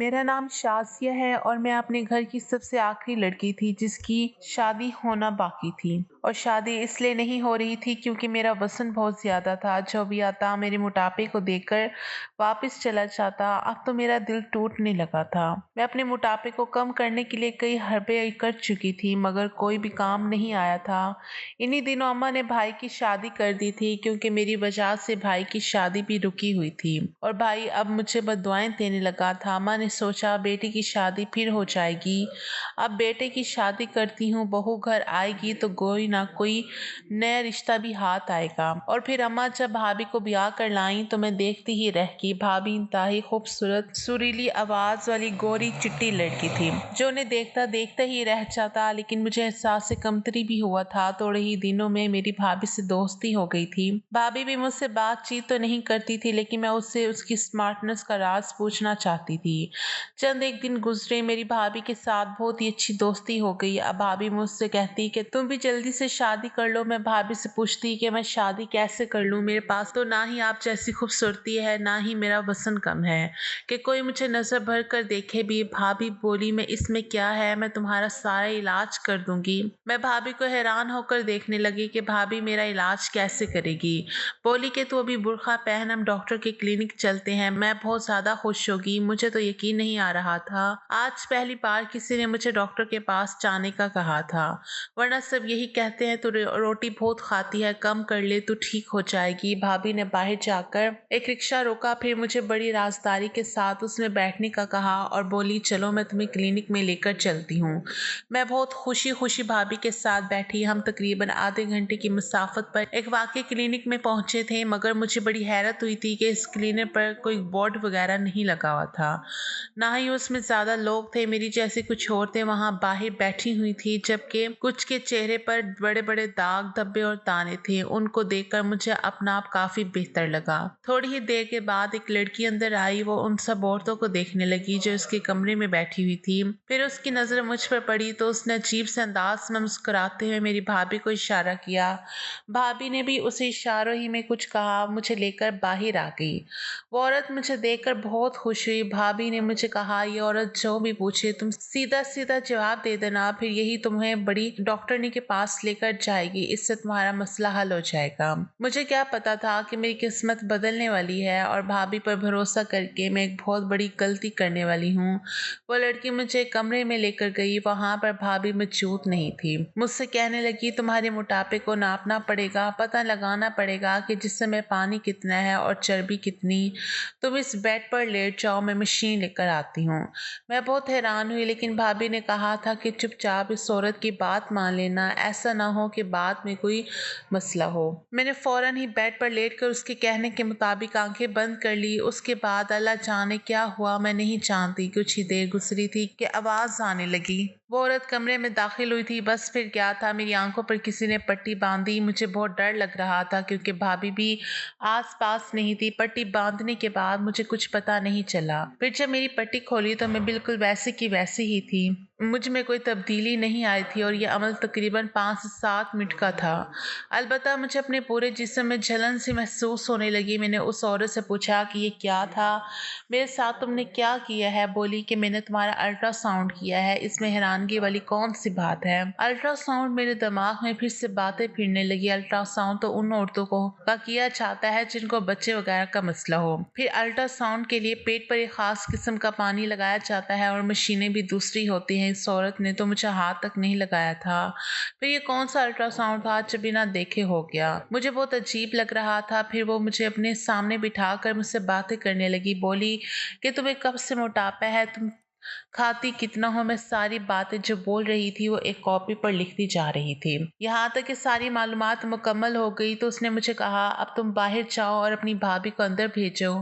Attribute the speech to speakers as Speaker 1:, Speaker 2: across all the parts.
Speaker 1: मेरा नाम शाज़िया है और मैं अपने घर की सबसे आखिरी लड़की थी जिसकी शादी होना बाकी थी। और शादी इसलिए नहीं हो रही थी क्योंकि मेरा वज़न बहुत ज़्यादा था। जो भी आता मेरे मोटापे को देखकर वापस चला जाता। अब तो मेरा दिल टूटने लगा था। मैं अपने मोटापे को कम करने के लिए कई हरबे कर चुकी थी मगर कोई भी काम नहीं आया था। इन्हीं दिनों अम्मा ने भाई की शादी कर दी थी क्योंकि मेरी वजह से भाई की शादी भी रुकी हुई थी और भाई अब मुझे बददुआएं देने लगा था। अम्मा ने सोचा बेटी की शादी फिर हो जाएगी। अब बेटे की शादी करती हूँ, बहू घर आएगी तो कोई ना कोई नया रिश्ता भी हाथ आएगा। और फिर अम्मा जब भाभी को ब्याह कर लाई तो मैं देखती ही रह गई। भाभी इंतहाई खूबसूरत सुरीली आवाज वाली गोरी चिट्टी लड़की थी जो उन्हें देखता देखता ही रह जाता। लेकिन मुझे एहसास से कमतरी भी हुआ था। थोड़े ही दिनों में मेरी भाभी से दोस्ती हो गई थी। भाभी भी मुझसे बातचीत तो नहीं करती थी लेकिन मैं उससे उसकी स्मार्टनेस का राज पूछना चाहती थी। चंद एक दिन गुजरे, मेरी भाभी के साथ बहुत ही अच्छी दोस्ती हो गई। अब भाभी मुझसे कहती कि तुम भी जल्दी से शादी कर लो। मैं भाभी से पूछती कि मैं शादी कैसे कर लूं, मेरे पास तो ना ही आप जैसी खूबसूरती है ना ही मेरा वजन कम है कि कोई मुझे नजर भर कर देखे भी। भाभी बोली मैं इसमें क्या है, मैं तुम्हारा सारा इलाज कर दूंगी। मैं भाभी को हैरान होकर देखने लगी कि भाभी मेरा इलाज कैसे करेगी। बोली कि तू अभी बुर्खा पहन, हम डॉक्टर के क्लिनिक चलते हैं। मैं बहुत ज्यादा खुश होगी। मुझे तो यकीन नहीं आ रहा था आज पहली बार किसी ने मुझे डॉक्टर के पास जाने का कहा था, वरना सब यही कहते हैं तू रोटी बहुत खाती है, कम कर ले तू ठीक हो जाएगी। भाभी ने बाहर जाकर एक रिक्शा रोका, फिर मुझे बड़ी राजदारी के साथ उसमें बैठने का कहा और बोली चलो मैं तुम्हें क्लिनिक में लेकर चलती हूँ। मैं बहुत खुशी खुशी भाभी के साथ बैठी। हम तकरीबन आधे घंटे की मुसाफत पर एक वाकई क्लिनिक में पहुंचे थे मगर मुझे बड़ी हैरत हुई थी कि इस क्लिनिक पर कोई बोर्ड वगैरह नहीं लगा हुआ था, ना ही उसमें ज्यादा लोग थे। मेरी जैसे कुछ औरतें वहां बाहर बैठी हुई थी जबकि कुछ के चेहरे पर बड़े बड़े दाग धब्बे और दाने थे। उनको देखकर मुझे अपना आप काफी बेहतर लगा। थोड़ी ही देर के बाद एक लड़की अंदर आई। वो उन सब औरतों को देखने लगी जो उसके कमरे में बैठी हुई थी। फिर उसकी नजर मुझ पर पड़ी तो उसने अजीब से अंदाज में मुस्कुराते हुए मेरी भाभी को इशारा किया। भाभी ने भी उसी इशारों ही में कुछ कहा, मुझे लेकर बाहर आ गई। वो औरत मुझे देखकर बहुत खुश हुई। भाभी ने मुझे कहा ये औरत जो भी पूछे तुम सीधा सीधा जवाब दे देना, फिर यही तुम्हें बड़ी डॉक्टरनी के पास लेकर जाएगी, इससे तुम्हारा मसला हल हो जाएगा। मुझे क्या पता था कि मेरी किस्मत बदलने वाली है और भाभी पर भरोसा करके मैं एक बहुत बड़ी गलती करने वाली हूँ। वो लड़की मुझे कमरे में लेकर गई। वहां पर भाभी मौजूद नहीं थी। मुझसे कहने लगी तुम्हारे मोटापे को नापना पड़ेगा, पता लगाना पड़ेगा कि जिस्म में पानी कितना है और चर्बी कितनी। तुम इस बेड पर लेट जाओ, मैं मशीन लेकर आती हूँ। मैं बहुत हैरान हुई लेकिन भाभी ने कहा था कि चुपचाप इस औरत की बात मान लेना, ऐसा ना हो कि बाद में कोई मसला हो। मैंने फौरन ही बेड पर लेटकर उसके कहने के मुताबिक आंखें बंद कर ली। उसके बाद अल्लाह जाने क्या हुआ मैं नहीं जानती। कुछ ही देर गुजरी थी कि आवाज आने लगी। वो औरत कमरे में दाखिल हुई थी। बस फिर क्या था, मेरी आंखों पर किसी ने पट्टी बांधी। मुझे बहुत डर लग रहा था क्योंकि भाभी भी आस पास नहीं थी। पट्टी बांधने के बाद मुझे कुछ पता नहीं चला। फिर जब मेरी पट्टी खोली तो मैं बिल्कुल वैसे की वैसी ही थी। मुझ में कोई तब्दीली नहीं आई थी और यह अमल तकरीबन 5 से 7 मिनट का था। अलबत्ता मुझे अपने पूरे जिस्म में जलन सी महसूस होने लगी। मैंने उस औरत से पूछा कि ये क्या था, मेरे साथ तुमने क्या किया है। बोली कि मैंने तुम्हारा अल्ट्रासाउंड किया है, इसमें हैरानगी वाली कौन सी बात है। अल्ट्रासाउंड, मेरे दिमाग में फिर से बातें फिरने लगी। अल्ट्रासाउंड तो उन औरतों को का किया जाता है जिनको बच्चे वगैरह का मसला हो। फिर अल्ट्रासाउंड के लिए पेट पर एक खास किस्म का पानी लगाया जाता है और मशीनें भी दूसरी होती हैं। इस औरत ने तो मुझे हाथ तक नहीं लगाया था। फिर ये कौन सा अल्ट्रासाउंड था जो बिना देखे हो गया। मुझे बहुत अजीब लग रहा था। फिर वो मुझे अपने सामने बिठाकर मुझसे बातें करने लगी। बोली कि तुम्हें कब से मोटापा है, तुम खाती कितना हो। मैं सारी बातें जो बोल रही थी वो एक कॉपी पर लिखती जा रही थी। यहाँ तक कि सारी मालूमात मुकम्मल हो गई तो उसने मुझे कहा अब तुम बाहर जाओ और अपनी भाभी को अंदर भेजो।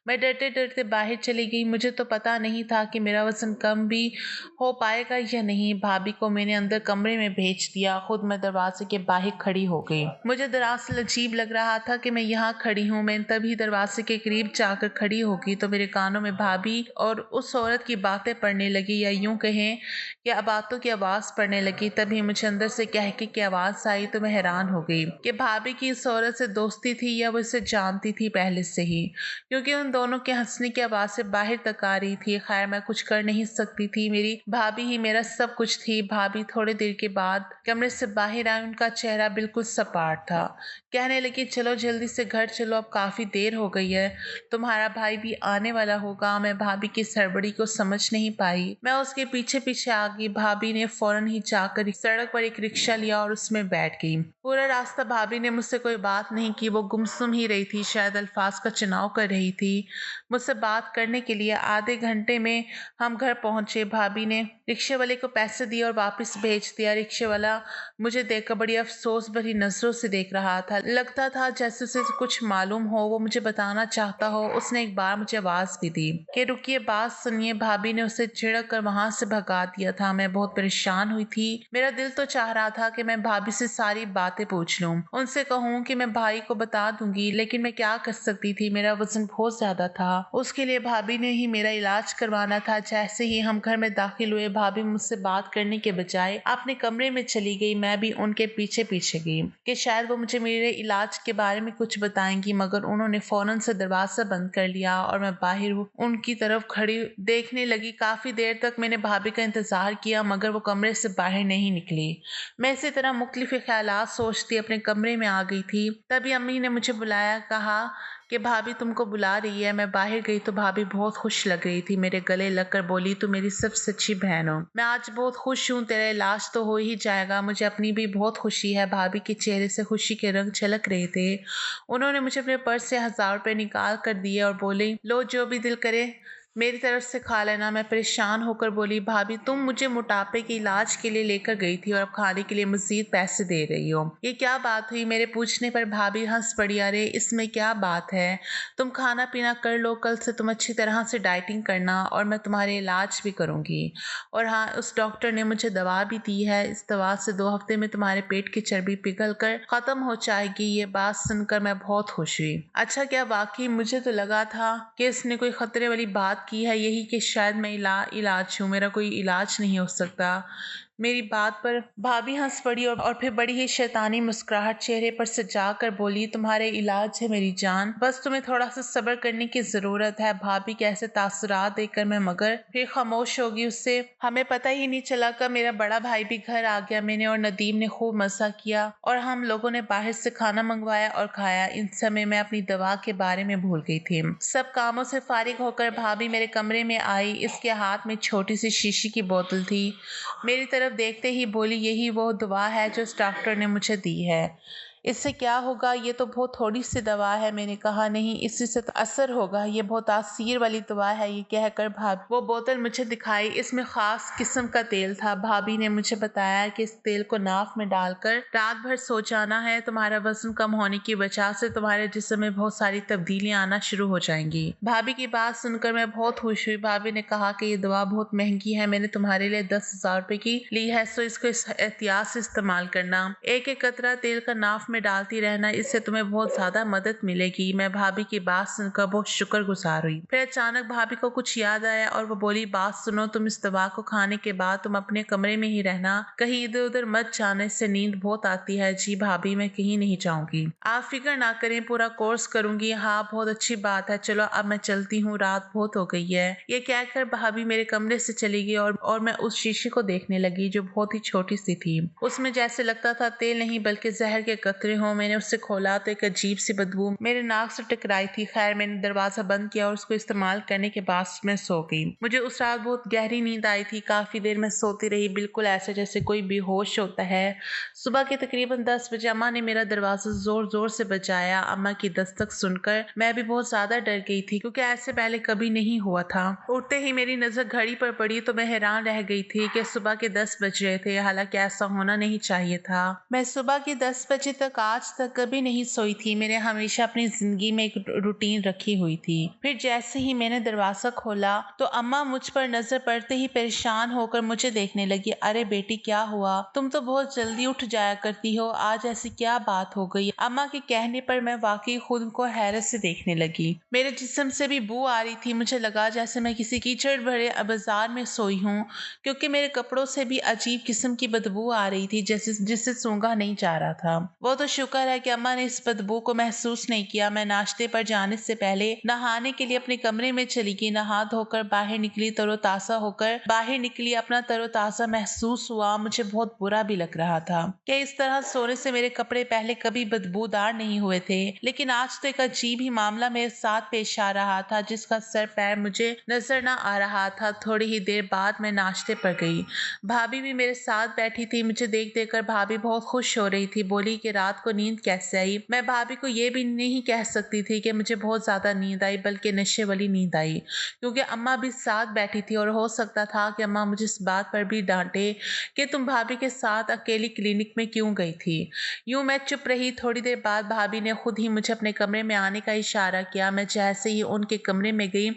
Speaker 1: मैं डरते डरते बाहर चली गई। मुझे तो पता नहीं था कि मेरा वजन कम भी हो पाएगा या नहीं। भाभी को मैंने अंदर कमरे में भेज दिया। खुद मैं दरवाजे के बाहर खड़ी हो गई। मुझे दरअसल अजीब लग रहा था कि मैं यहाँ खड़ी हूँ। मैं तभी दरवाजे के करीब जाकर खड़ी हो गई तो मेरे कानों में भाभी और उस औरत की बातें पड़ने लगी, या यूं कहें कि बातों की आवाज पड़ने लगी। तभी मुझे अंदर से कहके की आवाज आई तो मैं हैरान हो गई कि भाभी की इस औरत से दोस्ती थी या वो इसे जानती थी पहले से ही, क्योंकि उन दोनों के हंसने की आवाज से बाहर तक आ रही थी। खैर मैं कुछ कर नहीं सकती थी, मेरी भाभी ही मेरा सब कुछ थी। भाभी थोड़ी देर के बाद कमरे से बाहर आई, उनका चेहरा बिल्कुल सपाट था। कहने लगी, चलो जल्दी से घर चलो, अब काफी देर हो गई है, तुम्हारा भाई भी आने वाला होगा। मैं भाभी की सरबड़ी को समझ नहीं पाई, मैं उसके पीछे पीछे आ गई। भाभी ने फौरन ही जाकर सड़क पर एक रिक्शा लिया और उसमें बैठ गई। पूरा रास्ता भाभी ने मुझसे कोई बात नहीं की, वो गुमसुम ही रही थी, शायद अल्फाज का चुनाव कर रही थी मुझसे बात करने के लिए। आधे घंटे में हम घर पहुंचे। भाभी ने रिक्शे वाले को पैसे दिए और वापस भेज दिया। रिक्शे वाला मुझे देखकर बड़ी अफसोस भरी नजरों से देख रहा था, लगता था जैसे उसे कुछ मालूम हो, वो मुझे बताना चाहता हो। उसने एक बार मुझे आवाज भी दी कि रुकिए, बात सुनिए। भाभी ने उसे झिड़क कर वहां से भगा दिया था। मैं बहुत परेशान हुई थी। मेरा दिल तो चाह रहा था कि मैं भाभी से सारी बातें पूछ लूं, उनसे कहूं कि मैं भाई को बता दूंगी, लेकिन मैं क्या कर सकती थी, मेरा वजन बहुत ज्यादा था। उसके लिए भाभी ने ही मेरा इलाज करवाना था। जैसे ही हम घर में दाखिल हुए, भाभी मुझसे बात करने के बजाय अपने कमरे में चली गई। मैं भी उनके पीछे पीछे गई कि शायद वो मुझे मेरे इलाज के बारे में कुछ बताएंगी, मगर उन्होंने फौरन से दरवाजा बंद कर लिया और मैं बाहर उनकी तरफ खड़ी देखने लगी। काफी देर तक मैंने भाभी का इंतजार किया, मगर वो कमरे से बाहर नहीं निकली। मैं इसी तरह मुख्तलिफ ख्यालात सोचती अपने कमरे में आ गई थी। तभी अम्मी ने मुझे बुलाया, कहा कि भाभी तुमको बुला रही है। मैं बाहर गई तो भाभी बहुत खुश लग रही थी, मेरे गले लगकर बोली, तू मेरी सबसे अच्छी बहन हो, मैं आज बहुत खुश हूँ, तेरा इलाज तो हो ही जाएगा। मुझे अपनी भी बहुत खुशी है। भाभी के चेहरे से खुशी के रंग छलक रहे थे। उन्होंने मुझे अपने पर्स से 1000 रुपए निकाल कर दिए और बोले, लो जो भी दिल करे मेरी तरफ से खा लेना। मैं परेशान होकर बोली, भाभी तुम मुझे मोटापे के इलाज के लिए लेकर गई थी और अब खाने के लिए मजीद पैसे दे रही हो, ये क्या बात हुई? मेरे पूछने पर भाभी हंस पड़ी, अरे इसमें क्या बात है, तुम खाना पीना कर लो, कल से तुम अच्छी तरह से डाइटिंग करना और मैं तुम्हारे इलाज भी करूंगी। और हाँ, उस डॉक्टर ने मुझे दवा भी दी है, इस दवा से 2 हफ्ते में तुम्हारे पेट की चर्बी पिघल कर खत्म हो जाएगी। ये बात सुनकर मैं बहुत खुश हुई। अच्छा, क्या वाकई? मुझे तो लगा था कि इसने कोई खतरे वाली बात की है, यही कि शायद मैं इलाज हूँ, मेरा कोई इलाज नहीं हो सकता। मेरी बात पर भाभी हंस पड़ी और फिर बड़ी ही शैतानी मुस्कुराहट चेहरे पर सजा कर बोली, तुम्हारे इलाज है मेरी जान, बस तुम्हें थोड़ा सा सब्र करने की जरूरत है। भाभी के ऐसे तासुरात देखकर मैं मगर फिर खामोश होगी। उससे हमें पता ही नहीं चला कब मेरा बड़ा भाई भी घर आ गया। मैंने और नदीम ने खूब मजा किया और हम लोगों ने बाहर से खाना मंगवाया और खाया। इन समय मैं अपनी दवा के बारे में भूल गई थी। सब कामों से फारिग होकर भाभी मेरे कमरे में आई। इसके हाथ में छोटी सी शीशी की बोतल थी। मेरी तरफ देखते ही बोली, यही वो दवा है जो इस डॉक्टर ने मुझे दी है, इससे क्या होगा? ये तो बहुत थोड़ी सी दवा है। मैंने कहा, नहीं, इससे तो असर होगा, ये बहुत तासीर वाली दवा है। ये कहकर भाभी वो बोतल मुझे दिखाई। इसमें खास किस्म का तेल था। भाभी ने मुझे बताया कि इस तेल को नाक में डालकर रात भर सो जाना है। तुम्हारा वजन कम होने की वजह से तुम्हारे जिस्म में बहुत सारी तब्दीलियां आना शुरू हो जाएंगी। भाभी की बात सुनकर मैं बहुत खुश हुई। भाभी ने कहा कि ये दवा बहुत महंगी है, मैंने तुम्हारे लिए 10,000 रुपए की ली है, सो इसको एहतियात से इस्तेमाल करना। एक एक कतरा तेल का नाक में डालती रहना, इससे तुम्हें बहुत ज्यादा मदद मिलेगी। मैं भाभी की बात सुनकर बहुत शुक्रगुजार हुई। फिर अचानक भाभी को कुछ याद आया और वो बोली, बात सुनो, तुम इस दवा को खाने के बाद तुम अपने कमरे में ही रहना, कहीं इधर उधर मत जाना, इससे नींद बहुत आती है। जी भाभी, मैं कहीं नहीं जाऊंगी, आप फिक्र ना करें, पूरा कोर्स करूंगी। हाँ, बहुत अच्छी बात है, चलो अब मैं चलती हूँ, रात बहुत हो गई है। ये कहकर भाभी मेरे कमरे से चली गई और मैं उस शीशे को देखने लगी जो बहुत ही छोटी सी थी। उसमें जैसे लगता था तेल नहीं बल्कि जहर के कतरे हो। मैंने उससे खोला तो एक अजीब सी बदबू मेरे नाक से टकराई थी। खैर, मैंने दरवाजा बंद किया और उसको इस्तेमाल करने के बाद मैं सो गई। मुझे उस रात बहुत गहरी नींद आई थी। काफी देर मैं सोती रही, बिल्कुल ऐसे जैसे कोई बेहोश होता है। सुबह के तकरीबन 10 बजे अम्मा ने मेरा दरवाजा जोर जोर से बजाया। अम्मा की दस्तक सुनकर मैं भी बहुत ज्यादा डर गई थी, क्योंकि ऐसे पहले कभी नहीं हुआ था। उठते ही मेरी नजर घड़ी पर पड़ी तो मैं हैरान रह गई थी कि सुबह के 10 बज रहे थे, हालांकि ऐसा होना नहीं चाहिए था। मैं सुबह के 10 बजे तक तक आज तक कभी नहीं सोई थी। मैंने हमेशा अपनी जिंदगी में एक रूटीन रखी हुई थी। फिर जैसे ही मैंने दरवाजा खोला तो अम्मा मुझ पर नजर पड़ते ही परेशान होकर मुझे देखने लगी। अरे बेटी, क्या हुआ? तुम तो बहुत जल्दी उठ जाया करती हो, आज ऐसी क्या बात हो गई? अम्मा के कहने पर मैं वाकई खुद को हैरत से देखने लगी। मेरे जिस्म से भी बू आ रही थी। मुझे लगा जैसे मैं किसी कीचड़ भरे बाजार में सोई हूँ, क्योंकि मेरे कपड़ों से भी अजीब किस्म की बदबू आ रही थी, जैसे जिससे सूंघा नहीं जा रहा था। वो तो शुक्र है कि अम्मा ने इस बदबू को महसूस नहीं किया। मैं नाश्ते पर जाने से पहले नहाने के लिए अपने कमरे में चली गई। नहा धोकर बाहर निकली, तरोताजा होकर बाहर निकली। अपना तरोताजा महसूस हुआ। मुझे बहुत बुरा भी लग रहा था कि इस तरह सोने से मेरे कपड़े पहले कभी बदबूदार नहीं हुए थे, लेकिन आज तो एक अजीब ही मामला मेरे साथ पेश आ रहा था, जिसका सर पैर मुझे नजर न आ रहा था। थोड़ी ही देर बाद मैं नाश्ते पर गई। भाभी भी मेरे साथ बैठी थी। मुझे देख देखकर भाभी बहुत खुश हो रही थी। बोली कि रात को नींद कैसे आई? मैं भाभी को ये भी नहीं कह सकती थी कि मुझे बहुत ज्यादा नींद आई, बल्कि नशे वाली नींद आई, क्योंकि अम्मा भी साथ बैठी थी और हो सकता था कि अम्मा मुझे इस बात पर भी डांटे कि तुम भाभी के साथ अकेली क्लिनिक में क्यों गई थी। यूं मैं चुप रही। थोड़ी देर बाद भाभी ने खुद ही मुझे अपने कमरे में आने का इशारा किया। मैं जैसे ही उनके कमरे में गई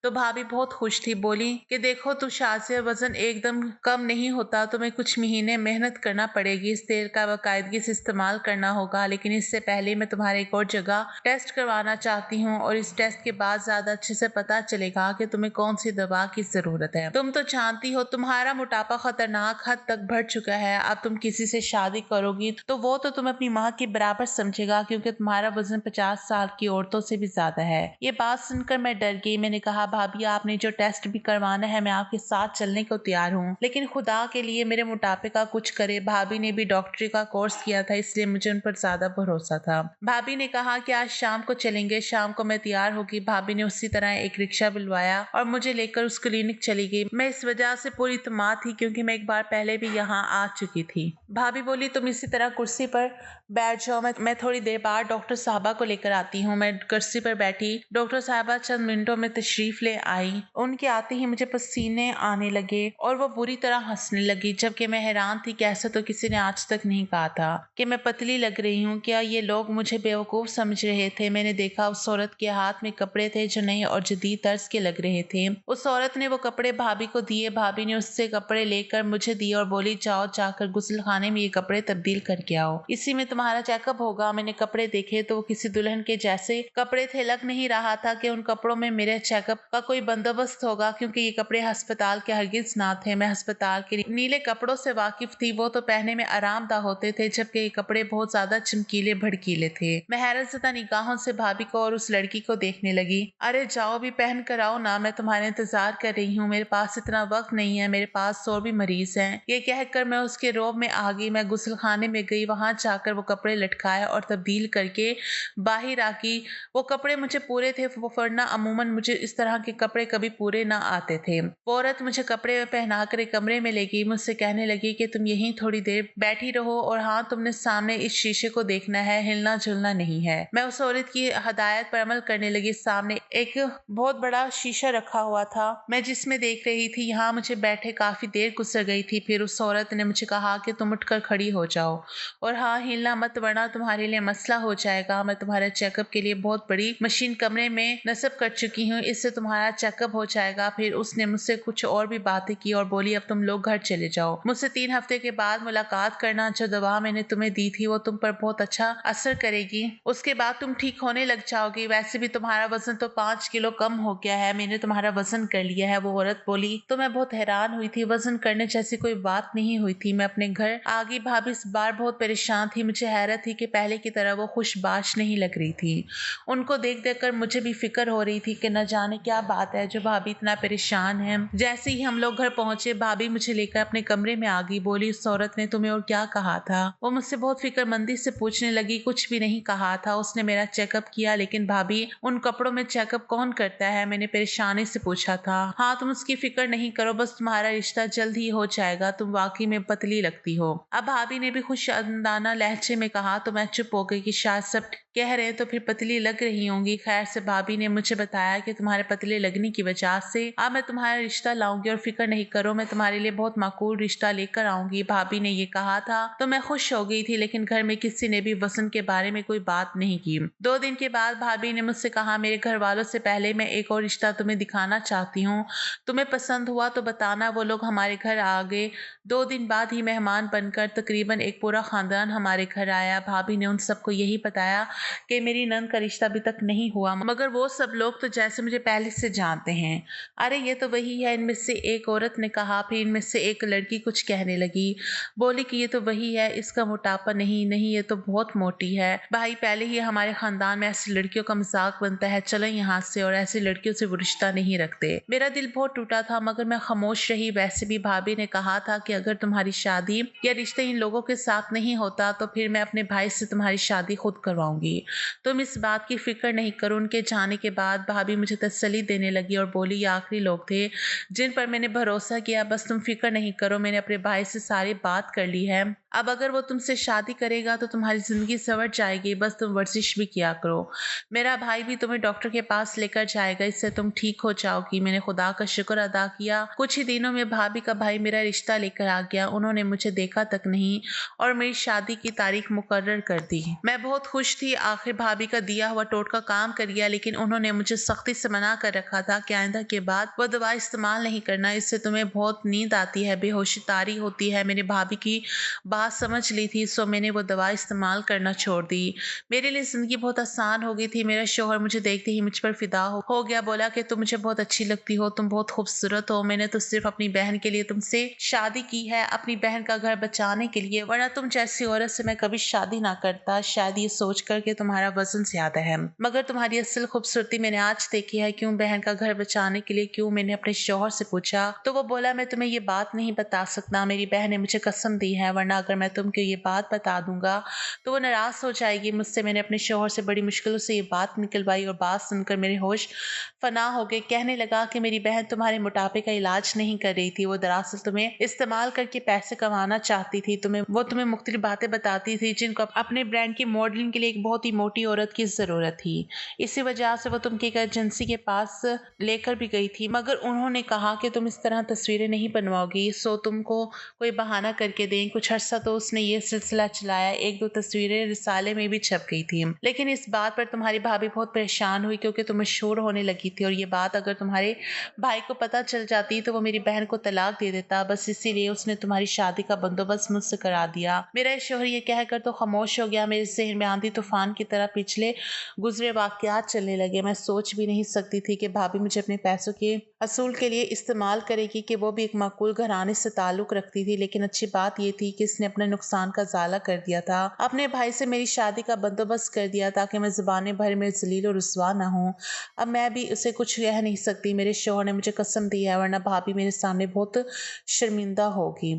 Speaker 1: तो भाभी बहुत खुश थी। बोली कि देखो तू शाज़िया, वजन एकदम कम नहीं होता, तुम्हें कुछ महीने मेहनत करना पड़ेगी, इस तेल का बाकायदगी से इस्तेमाल करना होगा, लेकिन इससे पहले मैं तुम्हारे एक और जगह टेस्ट करवाना चाहती हूँ और इस टेस्ट के बाद ज्यादा अच्छे से पता चलेगा कि तुम्हें कौन सी दवा की जरूरत है। तुम तो जानती हो तुम्हारा मोटापा खतरनाक हद तक बढ़ चुका है। अब तुम किसी से शादी करोगी तो वो तो तुम्हें अपनी माँ के बराबर समझेगा, क्योंकि तुम्हारा वजन 50 साल की औरतों से भी ज्यादा है। ये बात सुनकर मैं डर गई। मैंने कहा भाभी, आपने जो टेस्ट भी करवाना है मैं आपके साथ चलने को तैयार हूँ, लेकिन खुदा के लिए मेरे मोटापे का कुछ करे। भाभी ने भी डॉक्टरी का कोर्स किया था, इसलिए मुझे उन पर ज्यादा भरोसा था। भाभी ने कहा कि आज शाम को चलेंगे। शाम को मैं तैयार होगी। भाभी ने उसी तरह एक रिक्शा बुलवाया और मुझे लेकर उस क्लिनिक चली गई। मैं इस वजह से पूरी इत्मीनान थी क्योंकि मैं एक बार पहले भी यहाँ आ चुकी थी। भाभी बोली तुम इसी तरह कुर्सी पर बैठ जाओ, मैं थोड़ी देर बाद डॉक्टर साहबा को लेकर आती हूँ। मैं कुर्सी पर बैठी। डॉक्टर साहबा चंद मिनटों में तशरीफ ले आई। उनके आते ही मुझे पसीने आने लगे और वो बुरी तरह हंसने लगी, जबकि मैं हैरान थी कि ऐसा तो किसी ने आज तक नहीं कहा था कि मैं पतली लग रही हूँ। क्या ये लोग मुझे बेवकूफ समझ रहे थे? मैंने देखा उस औरत के हाथ में कपड़े थे जो नए और जदीद तर्ज के लग रहे थे। उस औरत ने वो कपड़े भाभी को दिए। भाभी ने उससे कपड़े लेकर मुझे दिए और बोली जाओ जाकर गुस्ल खाने में ये कपड़े तब्दील करके आओ, इसी में तुम्हारा चेकअप होगा। मैंने कपड़े देखे तो वो किसी दुल्हन के जैसे कपड़े थे। लग नहीं रहा था कि उन कपड़ों में मेरे चेकअप का कोई बंदोबस्त होगा, क्योंकि ये कपड़े अस्पताल के हरगिज ना थे। मैं अस्पताल के नीले कपड़ों से वाकिफ थी। वो तो पहनने में आरामदाह होते थे, जबकि ये कपड़े बहुत ज्यादा चमकीले भड़कीले थे। मैं हैरतज़दा निगाहों से भाभी को और उस लड़की को देखने लगी। अरे जाओ भी पहन कर आओ ना, मैं तुम्हारा इंतजार कर रही हूँ। मेरे पास इतना वक्त नहीं है, मेरे पास और भी मरीज हैं। ये कहकर मैं उसके रोब में आ गई। मैं गुस्ल खाने में गई। वहां जाकर वो कपड़े लटकाए और तब्दील करके बाहर आ गई। वो कपड़े मुझे पूरे थे, वरना अमूमन मुझे इस तरह के कपड़े कभी पूरे ना आते थे। वो औरत मुझे कपड़े पहनाकर एक कमरे में ले गई। मुझसे कहने लगी कि तुम यहीं थोड़ी देर बैठी रहो और हाँ, तुमने सामने इस शीशे को देखना है, हिलना झुलना नहीं है। मैं उस औरत की हदायत पर अमल करने लगी। सामने एक बहुत बड़ा शीशा रखा हुआ था, मैं जिसमें देख रही थी। यहाँ मुझे बैठे काफी देर गुजर गई थी। फिर उस औरत ने मुझे कहा कि तुम उठकर खड़ी हो जाओ और हाँ, हिलना मत, वरना तुम्हारे लिए मसला हो जाएगा। मैं तुम्हारे चेकअप के लिए बहुत बड़ी मशीन कमरे में नस्ब कर चुकी हूँ, इससे तुम्हारा चेकअप हो जाएगा। फिर उसने मुझसे कुछ और भी बातें की और बोली अब तुम लोग घर चले जाओ। मुझसे 3 हफ्ते के बाद मुलाकात करना। जो दवा मैंने तुम्हें दी थी वो तुम पर बहुत अच्छा असर करेगी। उसके बाद तुम ठीक होने लग जाओगी। वैसे भी तुम्हारा वजन तो 5 किलो कम हो गया है। मैंने तुम्हारा वजन कर लिया है। वो औरत बोली। तो मैं बहुत हैरान हुई थी। वजन करने जैसी कोई बात नहीं हुई थी। मैं अपने घर आ गई। भाभी इस बार बहुत परेशान थी। मुझे हैरत थी कि पहले की तरह वो खुशबाश नहीं लग रही थी। उनको देख देख कर मुझे भी फिक्र हो रही थी कि न जाने क्या बात है जो भाभी इतना परेशान है। जैसे ही हम लोग घर पहुंचे, भाभी मुझे लेकर अपने कमरे में आ गई। बोली उस औरत ने तुम्हें और क्या कहा था? वो मुझसे बहुत फिक्रमंदी से पूछने लगी। कुछ भी नहीं कहा था, उसने मेरा चेकअप किया। लेकिन भाभी, उन कपड़ों में चेकअप कौन करता है? मैंने परेशानी से पूछा था। हाँ, तुम उसकी फिक्र नहीं करो, बस तुम्हारा रिश्ता जल्द ही हो जाएगा। तुम वाकई में पतली लगती हो। अब भाभी ने भी खुश अंदाना लहजे में कहा तो मैं चुप हो गई कि शायद सब कह रहे हैं तो फिर पतली लग रही होंगी। खैर से भाभी ने मुझे बताया कि तुम्हारे पतले लगने की वजह से अब मैं तुम्हारा रिश्ता लाऊंगी और फिक्र नहीं करो, मैं तुम्हारे लिए बहुत माकूल रिश्ता लेकर आऊंगी। भाभी ने ये कहा था तो मैं खुश हो गई थी, लेकिन घर में किसी ने भी वसंत के बारे में कोई बात नहीं की। 2 दिन के बाद भाभी ने मुझसे कहा, मेरे घर वालों से पहले मैं एक और रिश्ता तुम्हें दिखाना चाहती हूँ, तुम्हें पसंद हुआ तो बताना। वो लोग हमारे घर आ गए। 2 दिन बाद ही मेहमान बनकर तकरीबन एक पूरा खानदान हमारे घर आया। भाभी ने उन सबको यही बताया कि मेरी नंद का रिश्ता अभी तक नहीं हुआ, मगर वो सब लोग तो जैसे मुझे पहले से जानते हैं। अरे ये तो वही है, इनमें से एक औरत ने कहा। फिर इनमें से एक लड़की कुछ कहने लगी, बोली कि ये तो वही है, इसका मोटापा नहीं नहीं, ये तो बहुत मोटी है। भाई पहले ही हमारे खानदान में ऐसी लड़कियों का मजाक बनता है, चलो यहाँ से, और ऐसी लड़कियों से वो रिश्ता नहीं रखते। मेरा दिल बहुत टूटा था, मगर मैं खामोश रही। वैसे भी भाभी ने कहा था कि अगर तुम्हारी शादी या रिश्ते इन लोगों के साथ नहीं होता तो फिर मैं अपने भाई से तुम्हारी शादी खुद करवाऊंगी, तुम इस बात की फिक्र नहीं करो। उनके जाने के बाद भाभी मुझे तसल्ली देने लगी और बोली, ये आखिरी लोग थे जिन पर मैंने भरोसा किया, बस तुम फिक्र नहीं करो, मैंने अपने भाई से सारी बात कर ली है। अब अगर वो तुमसे शादी करेगा तो तुम्हारी जिंदगी संवर जाएगी, बस तुम वर्जिश भी किया करो। मेरा भाई भी तुम्हें डॉक्टर के पास लेकर जाएगा, इससे तुम ठीक हो जाओगी। मैंने खुदा का शुक्र अदा किया। कुछ ही दिनों में भाभी का भाई मेरा रिश्ता लेकर आ गया। उन्होंने मुझे देखा तक नहीं और मेरी शादी की तारीख मुकर्रर कर दी। मैं बहुत खुश थी, आखिर भाभी का दिया हुआ टोटका काम कर गया, लेकिन उन्होंने मुझे सख्ती से मना कर रखा था कि आइंदा के बाद वो दवा इस्तेमाल नहीं करना, इससे तुम्हें बहुत नींद आती है, बेहोशी तारी होती है। मैंने भाभी की बात समझ ली थी, सो मैंने वो दवा इस्तेमाल करना छोड़ दी। मेरे लिए जिंदगी बहुत आसान हो गई थी। मेरा शोहर मुझे देखते ही मुझ पर फिदा हो गया, बोला कि तुम मुझे बहुत अच्छी लगती हो, तुम बहुत खूबसूरत हो। मैंने तो सिर्फ अपनी बहन के लिए तुमसे शादी की है, अपनी बहन का घर बचाने के लिए, वरना तुम जैसी औरत से मैं कभी शादी ना करता। शायद ये सोच कर के तुम्हारा वजन ज्यादा है, मगर तुम्हारी असल खूबसूरती मैंने आज देखी है। क्यों बहन का घर बचाने के लिए क्यों? मैंने अपने शोहर से पूछा तो वो बोला, मैं तुम्हें ये बात नहीं बता सकता, मेरी बहन ने मुझे कसम दी है, वरना अगर मैं तुमको ये बात बता दूंगा तो वो नाराज हो जाएगी मुझसे। मैंने अपने शोहर से बड़ी मुश्किलों से ये बात निकलवाई और बात सुनकर मेरे होश फना हो गए। कहने लगा कि मेरी बहन तुम्हारे मोटापे का इलाज नहीं कर रही थी, वो दरअसल तुम्हें इस्तेमाल करके पैसे कमाना चाहती थी। तुम्हें मुख्तलिफ बातें बताती थी जिनको अपने ब्रांड की मॉडलिंग के लिए एक बहुत ही मोटी औरत की जरूरत थी। इसी वजह से वो तुमकी एक एजेंसी के पास लेकर भी गई थी, मगर उन्होंने कहा कि तुम इस तरह तस्वीरें नहीं बनवाओगी, सो तुमको कोई बहाना करके दें। कुछ अर्सा तो उसने ये सिलसिला चलाया, 1-2 तस्वीरें रिसाले में भी छप गई थी, लेकिन इस बात पर तुम्हारी भाभी बहुत परेशान हुई क्योंकि तुम मशहूर होने लगी थी, और ये बात अगर तुम्हारे भाई को पता चल जाती तो वो मेरी बहन को तलाक दे देता। बस इसीलिए उसने तुम्हारी शादी का बंदोबस्त मुझसे करा दिया। मेरा शोहर ये कहकर तो खामोश हो गया। मेरे जहन में आंधी तूफान की तरह पिछले गुजरे वाकयात चलने लगे। मैं सोच भी नहीं सकती थी कि भाभी मुझे अपने पैसों के असूल के लिए इस्तेमाल करेगी, कि वो भी एक माकूल घराने से ताल्लुक रखती थी। लेकिन अच्छी बात यह थी कि इसने अपने नुकसान का ज़ाला कर दिया था, अपने भाई से मेरी शादी का बंदोबस्त कर दिया ताकि मैं ज़ुबानें भर में जलील और रुसवा ना हूँ। अब मैं भी उसे कुछ कह नहीं सकती। मेरे शौहर ने मुझे कसम दी है, वरना भाभी मेरे सामने बहुत शर्मिंदा होगी।